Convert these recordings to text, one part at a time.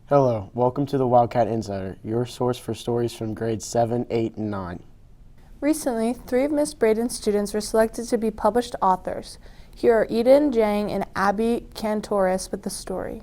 Hello, welcome to the Wildcat Insider, your source for stories from grades 7, 8, and 9. Recently, 3 of Miss Braden's students were selected to be published authors. Here are Eden Jang and Abby Cantoris with the story.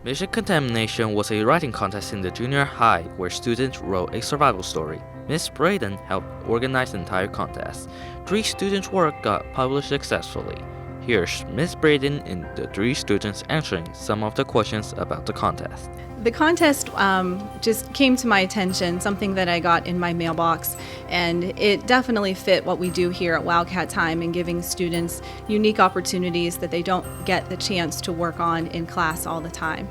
Mission Contamination was a writing contest in the junior high where students wrote a survival story. Miss Braden helped organize the entire contest. 3 students' work got published successfully. Here's Miss Braden and the 3 students answering some of the questions about the contest. The contest just came to my attention, something that I got in my mailbox, and it definitely fit what we do here at Wildcat Time in giving students unique opportunities that they don't get the chance to work on in class all the time.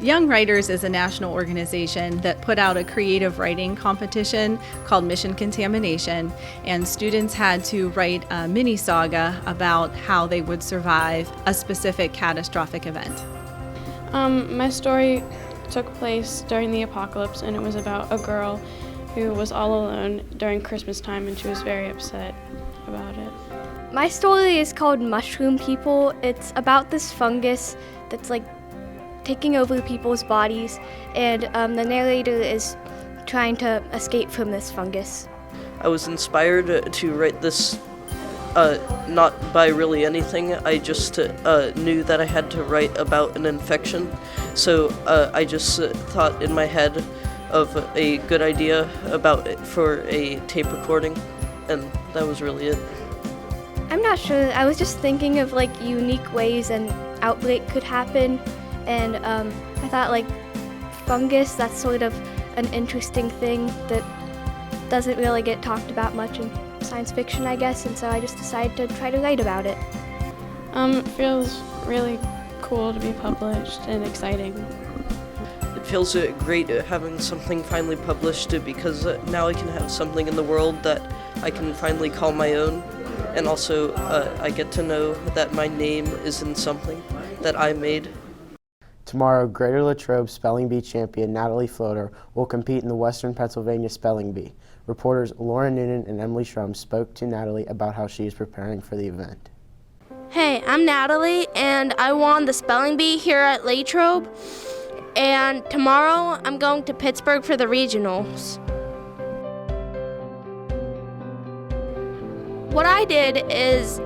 Young Writers is a national organization that put out a creative writing competition called Mission Contamination, and students had to write a mini saga about how they would survive a specific catastrophic event. My story took place during the apocalypse, and it was about a girl who was all alone during Christmas time, and she was very upset about it. My story is called Mushroom People. It's about this fungus that's like taking over people's bodies, and the narrator is trying to escape from this fungus. I was inspired to write this not by really anything. I just knew that I had to write about an infection, so I just thought in my head of a good idea about it for a tape recording, and that was really it. I'm not sure. I was just thinking of like unique ways an outbreak could happen, and I thought like fungus, that's sort of an interesting thing that doesn't really get talked about much in science fiction, I guess, and so I just decided to try to write about it. It feels really cool to be published and exciting. It feels great having something finally published because now I can have something in the world that I can finally call my own, and also I get to know that my name is in something that I made. Tomorrow, Greater Latrobe Spelling Bee champion Natalie Floater will compete in the Western Pennsylvania Spelling Bee. Reporters Laura Noonan and Emily Schrum spoke to Natalie about how she is preparing for the event. Hey, I'm Natalie, and I won the spelling bee here at Latrobe. And tomorrow, I'm going to Pittsburgh for the regionals. What I did is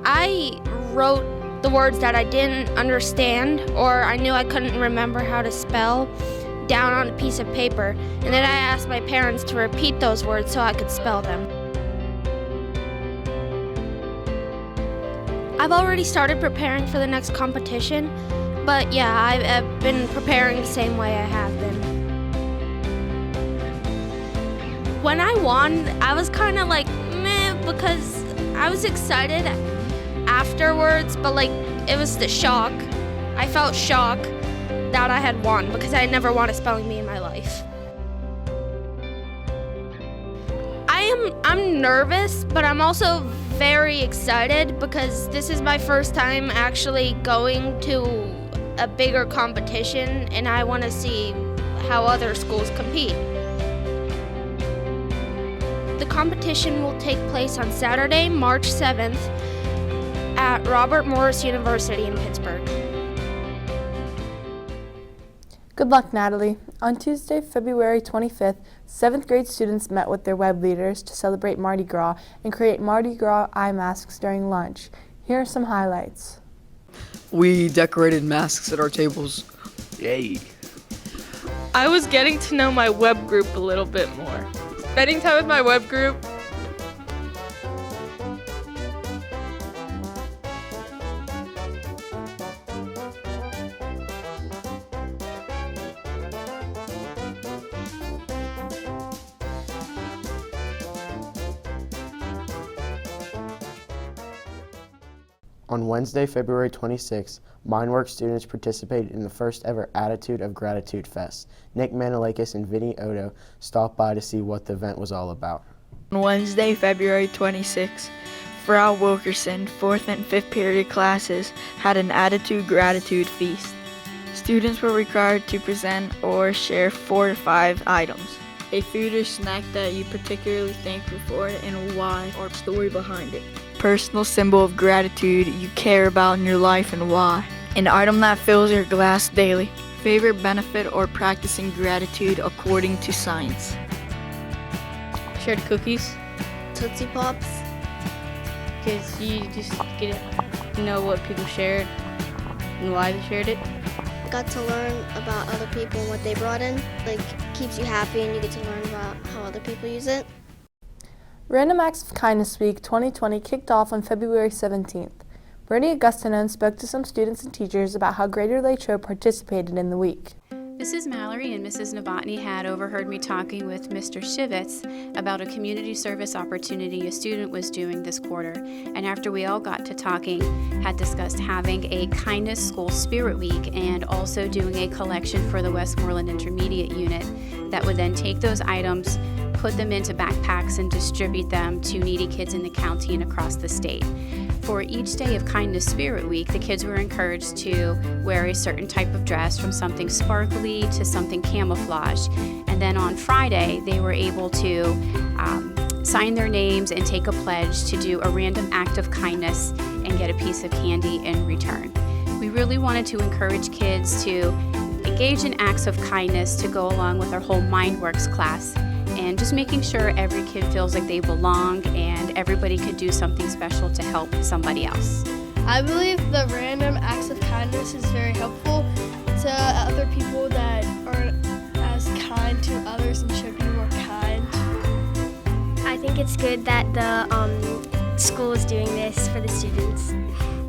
I wrote the words that I didn't understand or I knew I couldn't remember how to spell down on a piece of paper, and then I asked my parents to repeat those words so I could spell them. I've already started preparing for the next competition, but yeah, I've been preparing the same way I have been. When I won, I was kind of like meh, because I was excited afterwards, but like it was the shock. I felt shock that I had won because I had never won a spelling bee in my life. I'm nervous, but I'm also very excited because this is my first time actually going to a bigger competition, and I want to see how other schools compete. The competition will take place on Saturday, March 7th at Robert Morris University in Pittsburgh. Good luck, Natalie. On Tuesday, February 25th, 7th grade students met with their web leaders to celebrate Mardi Gras and create Mardi Gras eye masks during lunch. Here are some highlights. We decorated masks at our tables. Yay! I was getting to know my web group a little bit more. Spending time with my web group. On Wednesday, February 26th, Mindworks students participated in the first ever Attitude of Gratitude Fest. Nick Manalakis and Vinny Odo stopped by to see what the event was all about. On Wednesday, February 26th, Frau Wilkerson, 4th and 5th period classes had an Attitude Gratitude Feast. Students were required to present or share 4 to 5 items. A food or snack that you particularly thankful for and why, or story behind it. Personal symbol of gratitude you care about in your life and why. An item that fills your glass daily. Favorite benefit or practicing gratitude according to science? Shared cookies, Tootsie Pops. because you just get to know what people shared and why they shared it. Got to learn about other people and what they brought in. Like, keeps you happy and you get to learn about how other people use it. Random Acts of Kindness Week 2020 kicked off on February 17th. Bernie Augustino spoke to some students and teachers about how Greater Latrobe participated in the week. Mrs. Mallory and Mrs. Novotny had overheard me talking with Mr. Shivitz about a community service opportunity a student was doing this quarter, and after we all got to talking, had discussed having a Kindness School Spirit Week and also doing a collection for the Westmoreland Intermediate Unit that would then take those items, put them into backpacks, and distribute them to needy kids in the county and across the state. For each day of Kindness Spirit Week, the kids were encouraged to wear a certain type of dress, from something sparkly to something camouflage. And then on Friday, they were able to sign their names and take a pledge to do a random act of kindness and get a piece of candy in return. We really wanted to encourage kids to engage in acts of kindness to go along with our whole MindWorks class, and just making sure every kid feels like they belong and everybody could do something special to help somebody else. I believe the random acts of kindness is very helpful to other people that aren't as kind to others and should be more kind. I think it's good that the school is doing this for the students.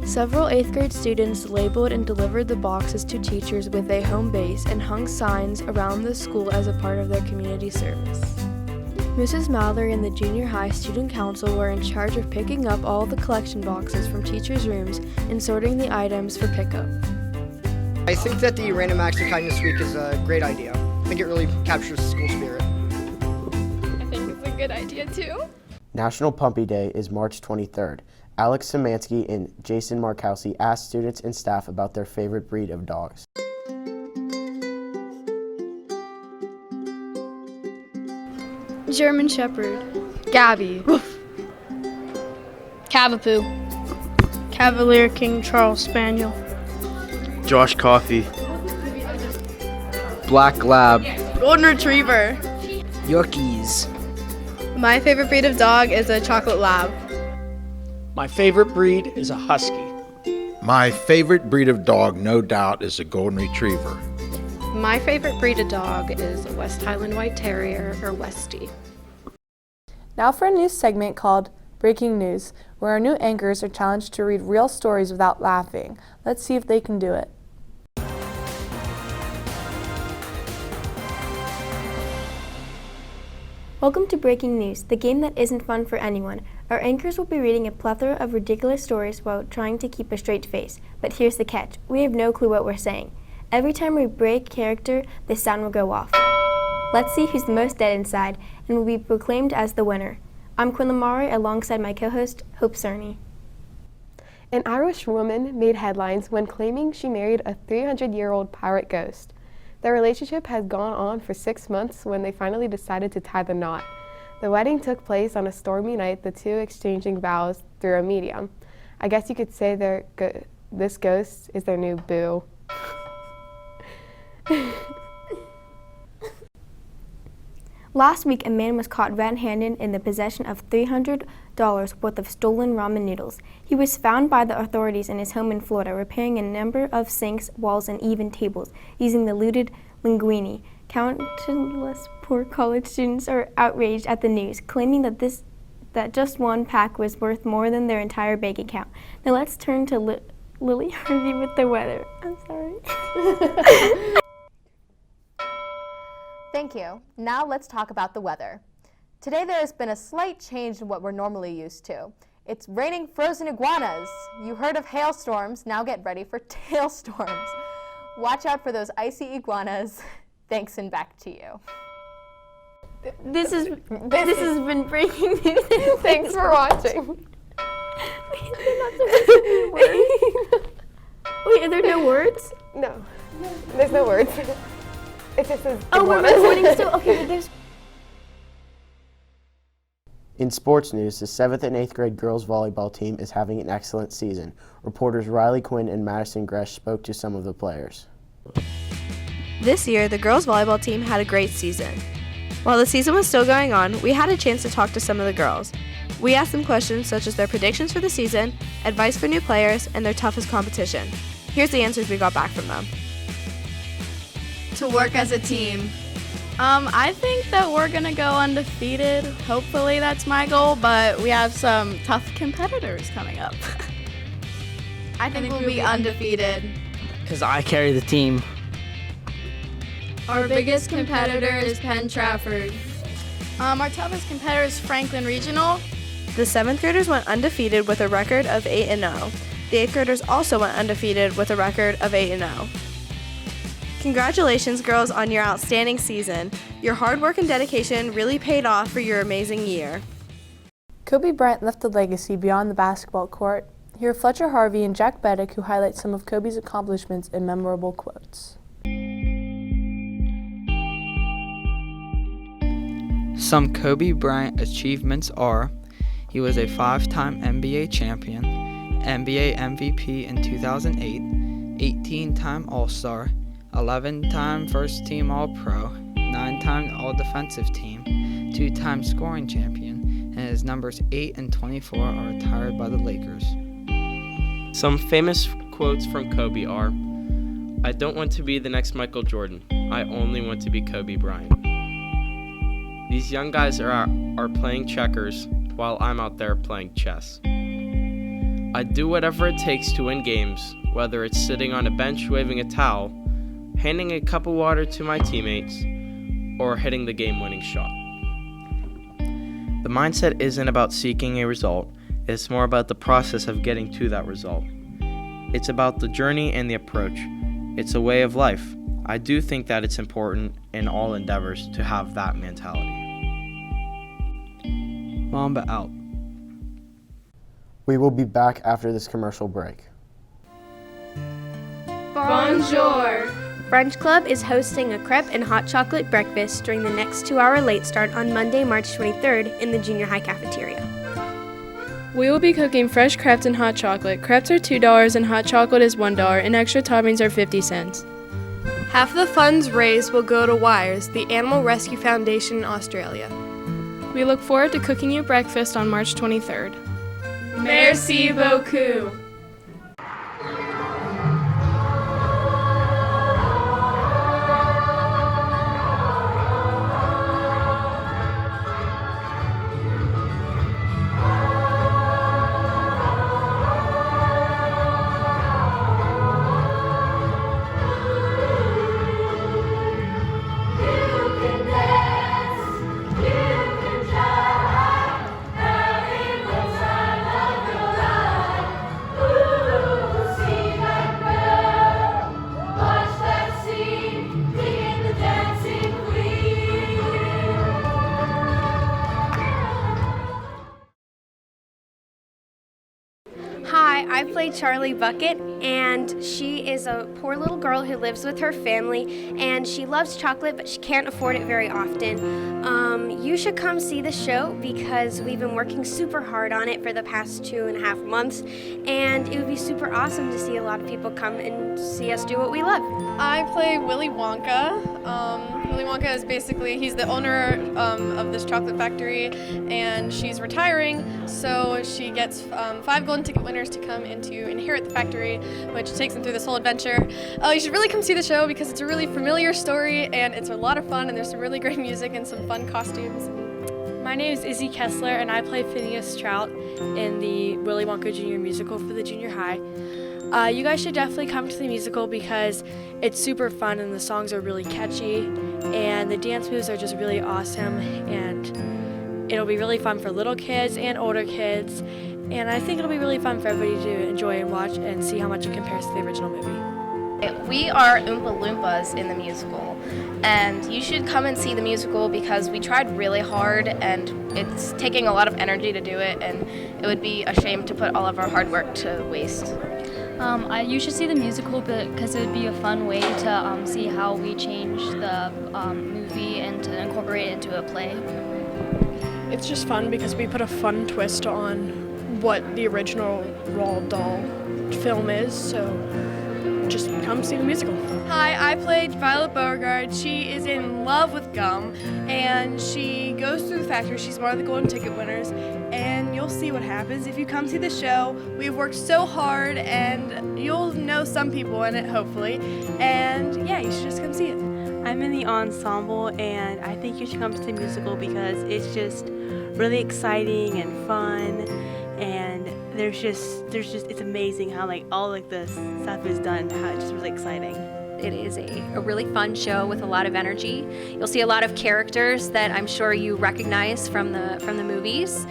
Several 8th grade students labeled and delivered the boxes to teachers with a home base and hung signs around the school as a part of their community service. Mrs. Mallory and the junior high student council were in charge of picking up all the collection boxes from teachers' rooms and sorting the items for pickup. I think that the Random Acts of Kindness Week is a great idea. I think it really captures the school spirit. I think it's a good idea too. National Puppy Day is March 23rd. Alex Szymanski and Jason Markowski asked students and staff about their favorite breed of dogs. German Shepherd. Gabby. Cavapoo. Cavalier King Charles Spaniel. Josh Coffey. Black Lab. Golden Retriever. Yorkies. My favorite breed of dog is a chocolate lab. My favorite breed is a husky. My favorite breed of dog, no doubt, is a golden retriever. My favorite breed of dog is a West Highland White Terrier, or Westie. Now for a news segment called Breaking News, where our new anchors are challenged to read real stories without laughing. Let's see if they can do it. Welcome to Breaking News, the game that isn't fun for anyone. Our anchors will be reading a plethora of ridiculous stories while trying to keep a straight face. But here's the catch. We have no clue what we're saying. Every time we break character, the sound will go off. Let's see who's the most dead inside and will be proclaimed as the winner. I'm Quinn Lamare alongside my co-host, Hope Cerny. An Irish woman made headlines when claiming she married a 300-year-old pirate ghost. Their relationship had gone on for 6 months when they finally decided to tie the knot. The wedding took place on a stormy night, the two exchanging vows through a medium. I guess you could say this ghost is their new boo. Last week, a man was caught red-handed in the possession of $300 worth of stolen ramen noodles. He was found by the authorities in his home in Florida, repairing a number of sinks, walls, and even tables, using the looted linguine. Countless poor college students are outraged at the news, claiming that just one pack was worth more than their entire bank account. Now let's turn to Lily Harvey with the weather. I'm sorry. Thank you. Now let's talk about the weather. Today there has been a slight change in what we're normally used to. It's raining frozen iguanas. You heard of hailstorms, now get ready for tailstorms. Watch out for those icy iguanas. Thanks, and back to you. This has been breaking news. Thanks for watching. Wait, are there no words? No, there's no words. It just says we're recording still? Okay, there's... In sports news, the 7th and 8th grade girls volleyball team is having an excellent season. Reporters Riley Quinn and Madison Gresh spoke to some of the players. This year, the girls' volleyball team had a great season. While the season was still going on, we had a chance to talk to some of the girls. We asked them questions such as their predictions for the season, advice for new players, and their toughest competition. Here's the answers we got back from them. To work as a team. I think that we're going to go undefeated. Hopefully that's my goal, but we have some tough competitors coming up. I think we'll be undefeated. Because I carry the team. Our biggest competitor is Penn Trafford. Our toughest competitor is Franklin Regional. The 7th graders went undefeated with a record of 8-0. The 8th graders also went undefeated with a record of 8-0. Congratulations, girls, on your outstanding season. Your hard work and dedication really paid off for your amazing year. Kobe Bryant left a legacy beyond the basketball court. Here are Fletcher Harvey and Jack Beddick, who highlight some of Kobe's accomplishments and memorable quotes. Some Kobe Bryant achievements are: he was a 5-time NBA champion, NBA MVP in 2008, 18-time All-Star, 11-time first-team All-Pro, 9-time All-Defensive Team, 2-time scoring champion, and his numbers 8 and 24 are retired by the Lakers. Some famous quotes from Kobe are, "I don't want to be the next Michael Jordan. I only want to be Kobe Bryant." These young guys are playing checkers while I'm out there playing chess. I do whatever it takes to win games, whether it's sitting on a bench waving a towel, handing a cup of water to my teammates, or hitting the game-winning shot. The mindset isn't about seeking a result, it's more about the process of getting to that result. It's about the journey and the approach. It's a way of life. I do think that it's important in all endeavors to have that mentality. Mamba out. We will be back after this commercial break. Bonjour! French Club is hosting a crepe and hot chocolate breakfast during the next 2-hour late start on Monday, March 23rd in the junior high cafeteria. We will be cooking fresh crepes and hot chocolate. Crepes are $2 and hot chocolate is $1, and extra toppings are 50 cents. Half of the funds raised will go to WIRES, the Animal Rescue Foundation in Australia. We look forward to cooking you breakfast on March 23rd. Merci beaucoup. Hi, I play Charlie Bucket, and she is a poor little girl who lives with her family, and she loves chocolate, but she can't afford it very often. You should come see the show because we've been working super hard on it for the past 2.5 months, and it would be super awesome to see a lot of people come and see us do what we love. I play Willy Wonka. Willy Wonka is basically, he's the owner of this chocolate factory, and she's retiring, so she gets 5 golden ticket winners to come and to inherit the factory, which takes them through this whole adventure. You should really come see the show because it's a really familiar story, and it's a lot of fun, and there's some really great music and some fun costumes. My name is Izzy Kessler, and I play Phineas Trout in the Willy Wonka Junior musical for the junior high. You guys should definitely come to the musical because it's super fun and the songs are really catchy and the dance moves are just really awesome, and it'll be really fun for little kids and older kids, and I think it'll be really fun for everybody to enjoy and watch and see how much it compares to the original movie. We are Oompa Loompas in the musical, and you should come and see the musical because we tried really hard and it's taking a lot of energy to do it, and it would be a shame to put all of our hard work to waste. You should see the musical because it would be a fun way to see how we change the movie and to incorporate it into a play. It's just fun because we put a fun twist on what the original Roald Dahl film is, so just and come see the musical. Hi, I played Violet Beauregard. She is in love with gum, and she goes through the factory. She's one of the golden ticket winners, and you'll see what happens if you come see the show. We've worked so hard, and you'll know some people in it, hopefully. And yeah, you should just come see it. I'm in the ensemble, and I think you should come to the musical because it's just really exciting and fun, and it's amazing how all the stuff is done, how it's just really exciting. It is a really fun show with a lot of energy. You'll see a lot of characters that I'm sure you recognize from the movies,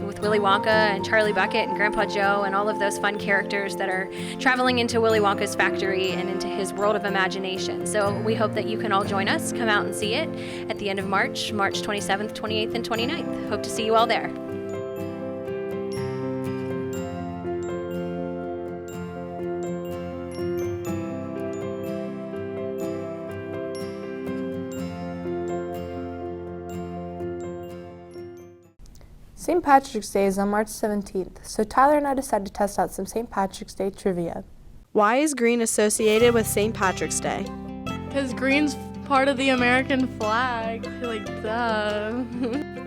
with Willy Wonka and Charlie Bucket and Grandpa Joe and all of those fun characters that are traveling into Willy Wonka's factory and into his world of imagination. So we hope that you can all join us, come out and see it at the end of March 27th, 28th, and 29th. Hope to see you all there. St. Patrick's Day is on March 17th, so Tyler and I decided to test out some St. Patrick's Day trivia. Why is green associated with St. Patrick's Day? Because green's part of the American flag. Duh.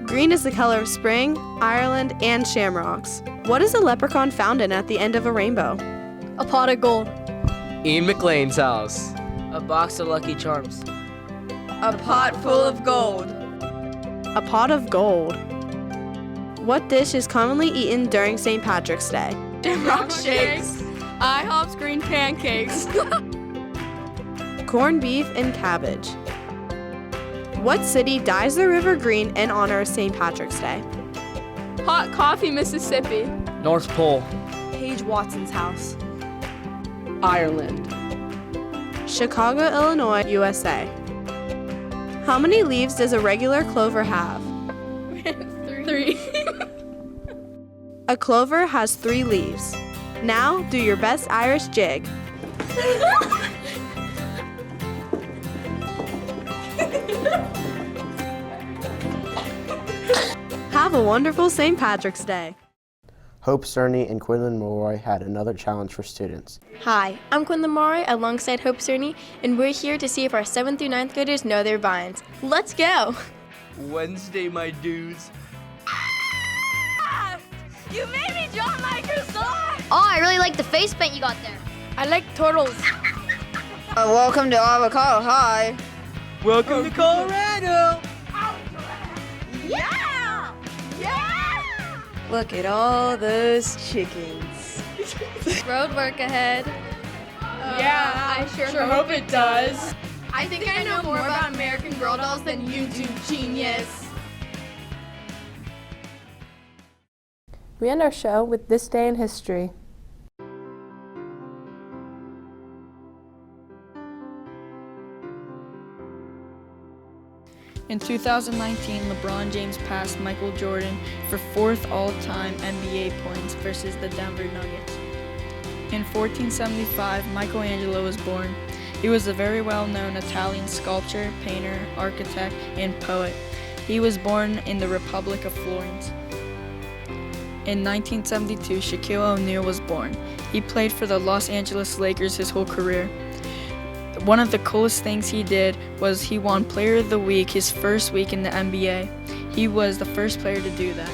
Green is the color of spring, Ireland, and shamrocks. What is a leprechaun found in at the end of a rainbow? A pot of gold. Ian McLean's house. A box of Lucky Charms. A pot full of gold. A pot of gold. What dish is commonly eaten during St. Patrick's Day? Shamrock shakes. IHOP's green pancakes. Corned beef and cabbage. What city dyes the river green in honor of St. Patrick's Day? Hot Coffee, Mississippi. North Pole. Paige Watson's house. Ireland. Chicago, Illinois, USA. How many leaves does a regular clover have? 3. A clover has 3 leaves. Now do your best Irish jig. Have a wonderful St. Patrick's Day. Hope Cerny and Quinlan Mulroy had another challenge for students. Hi, I'm Quinlan Mulroy alongside Hope Cerny, and we're here to see if our 7th through 9th graders know their vines. Let's go! Wednesday, my dudes. You made me drop my croissant! Oh, I really like the face paint you got there. I like turtles. Welcome to Avocado High. Welcome to Colorado. Yeah! Yeah! Look at all those chickens. Road work ahead. Yeah, I sure hope it does. I think I know more about American Girl dolls than you do, genius. We end our show with This Day in History. In 2019, LeBron James passed Michael Jordan for 4th all-time NBA points versus the Denver Nuggets. In 1475, Michelangelo was born. He was a very well-known Italian sculptor, painter, architect, and poet. He was born in the Republic of Florence. In 1972, Shaquille O'Neal was born. He played for the Los Angeles Lakers his whole career. One of the coolest things he did was he won Player of the Week his first week in the NBA. He was the first player to do that.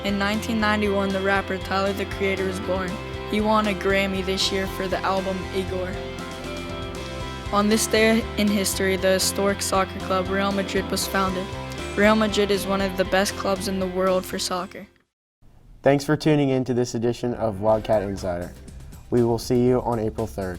In 1991, the rapper Tyler the Creator was born. He won a Grammy this year for the album Igor. On this day in history, the historic soccer club Real Madrid was founded. Real Madrid is one of the best clubs in the world for soccer. Thanks for tuning in to this edition of Wildcat Insider. We will see you on April 3rd.